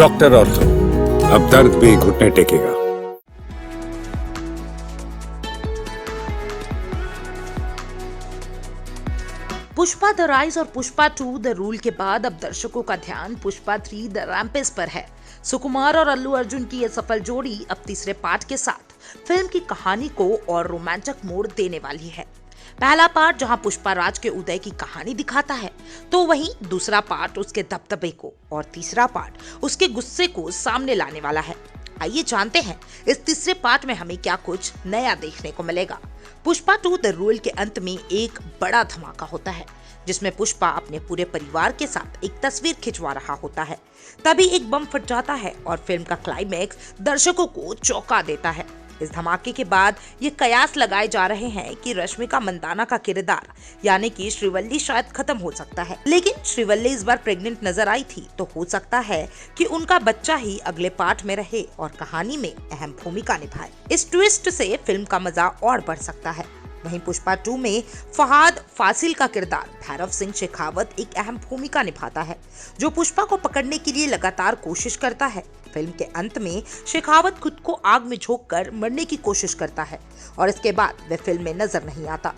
Doctor ortho, अब दर्द भी घुटने टेकेगा। पुष्पा द राइज और पुष्पा 2 द रूल के बाद अब दर्शकों का ध्यान पुष्पा 3 द रैम्पेज पर है। सुकुमार और अल्लू अर्जुन की यह सफल जोड़ी अब तीसरे पार्ट के साथ फिल्म की कहानी को और रोमांचक मोड़ देने वाली है। पहला पार्ट जहां पुष्पा राज के उदय की कहानी दिखाता है, तो वहीं दूसरा पार्ट उसके दबदबे को और तीसरा पार्ट उसके गुस्से को सामने लाने वाला है। आइए जानते हैं इस तीसरे पार्ट में हमें क्या कुछ नया देखने को मिलेगा। पुष्पा 2 द रूल के अंत में एक बड़ा धमाका होता है, जिसमें पुष्पा अपने पूरे परिवार के साथ एक तस्वीर खिंचवा रहा होता है। तभी एक बम फट जाता है और फिल्म का क्लाइमैक्स दर्शकों को चौंका देता है। इस धमाके के बाद ये कयास लगाए जा रहे हैं कि रश्मिका मंदाना का किरदार यानी कि श्रीवल्ली शायद खत्म हो सकता है, लेकिन श्रीवल्ली इस बार प्रेग्नेंट नजर आई थी, तो हो सकता है कि उनका बच्चा ही अगले पार्ट में रहे और कहानी में अहम भूमिका निभाए। इस ट्विस्ट से फिल्म का मजा और बढ़ सकता है। वहीं पुष्पा 2 में फहाद फासिल का किरदार भैरव सिंह शेखावत एक अहम भूमिका निभाता है, जो पुष्पा को पकड़ने के लिए लगातार कोशिश करता है। फिल्म के अंत में शेखावत खुद को आग में झोंककर मरने की कोशिश करता है और इसके बाद वह फिल्म में नजर नहीं आता।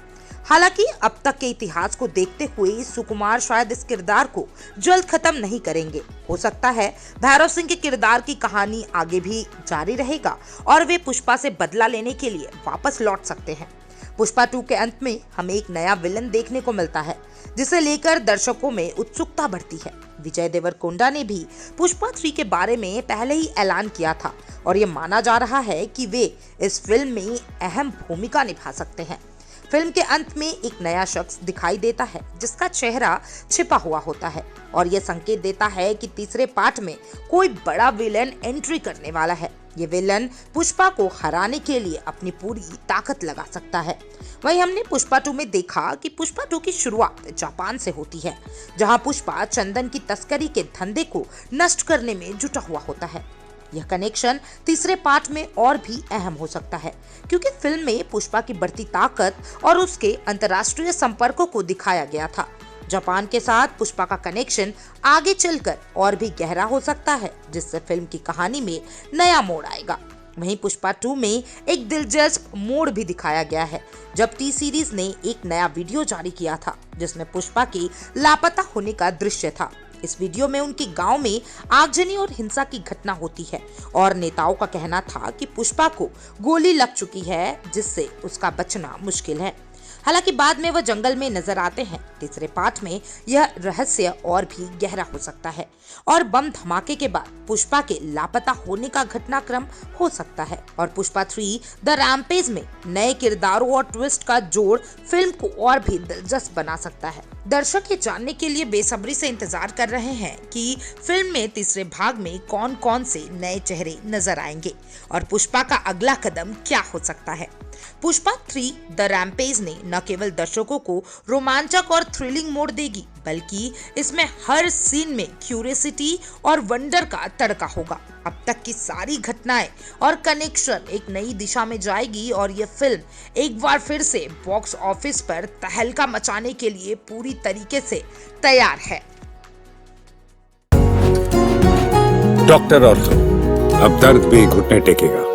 हालांकि अब तक के इतिहास को देखते हुए सुकुमार शायद इस किरदार को जल्द खत्म नहीं करेंगे। हो सकता है भैरव सिंह के किरदार की कहानी आगे भी जारी रहेगा और वे पुष्पा से बदला लेने के लिए वापस लौट सकते हैं। पुष्पा 2 के अंत में हमें एक नया विलन देखने को मिलता है, जिसे लेकर दर्शकों में उत्सुकता बढ़ती है। विजय देवरकोंडा ने भी पुष्पा 3 के बारे में पहले ही ऐलान किया था और ये माना जा रहा है कि वे इस फिल्म में अहम भूमिका निभा सकते हैं। फिल्म के अंत में एक नया शख्स दिखाई देता है, जिसका चेहरा छिपा हुआ होता है और यह संकेत देता है कि तीसरे पार्ट में कोई बड़ा विलन एंट्री करने वाला है। ये विलन पुष्पा को हराने के लिए अपनी पूरी ताकत लगा सकता है। वहीं हमने पुष्पा 2 में देखा कि पुष्पा 2 की शुरुआत जापान से होती है, जहां पुष्पा चंदन की तस्करी के धंधे को नष्ट करने में जुटा हुआ होता है। यह कनेक्शन तीसरे पार्ट में और भी अहम हो सकता है, क्योंकि फिल्म में पुष्पा की बढ़ती ताकत और उसके अंतर्राष्ट्रीय संपर्कों को दिखाया गया था। जापान के साथ पुष्पा का कनेक्शन आगे चलकर और भी गहरा हो सकता है, जिससे फिल्म की कहानी में नया मोड़ आएगा। वहीं पुष्पा 2 में एक दिलचस्प मोड़ भी दिखाया गया है, जब टी सीरीज ने एक नया वीडियो जारी किया था, जिसमें पुष्पा की लापता होने का दृश्य था। इस वीडियो में उनके गांव में आगजनी और हिंसा की घटना होती है और नेताओं का कहना था कि पुष्पा को गोली लग चुकी है, जिससे उसका बचना मुश्किल है। हालांकि बाद में वह जंगल में नजर आते हैं। तीसरे पार्ट में यह रहस्य और भी गहरा हो सकता है और बम धमाके के बाद पुष्पा के लापता होने का घटनाक्रम हो सकता है और पुष्पा 3 द रैम्पेज में नए किरदारों और ट्विस्ट का जोड़ फिल्म को और भी दिलचस्प बना सकता है। दर्शक ये जानने के लिए बेसब्री से इंतजार कर रहे हैं कि फिल्म में तीसरे भाग में कौन कौन से नए चेहरे नजर आएंगे और पुष्पा का अगला कदम क्या हो सकता है। पुष्पा 3 द रैम्पेज ने न केवल दर्शकों को रोमांचक और थ्रिलिंग मोड़ देगी, बल्कि इसमें हर सीन में क्यूरियोसिटी और वंडर का तड़का होगा। अब तक की सारी घटनाएं और कनेक्शन एक नई दिशा में जाएगी और ये फिल्म एक बार फिर से बॉक्स ऑफिस पर तहलका मचाने के लिए पूरी तरीके से तैयार है। डॉक्टर ऑर्थो, अब दर्द भी घुटने टेकेगा।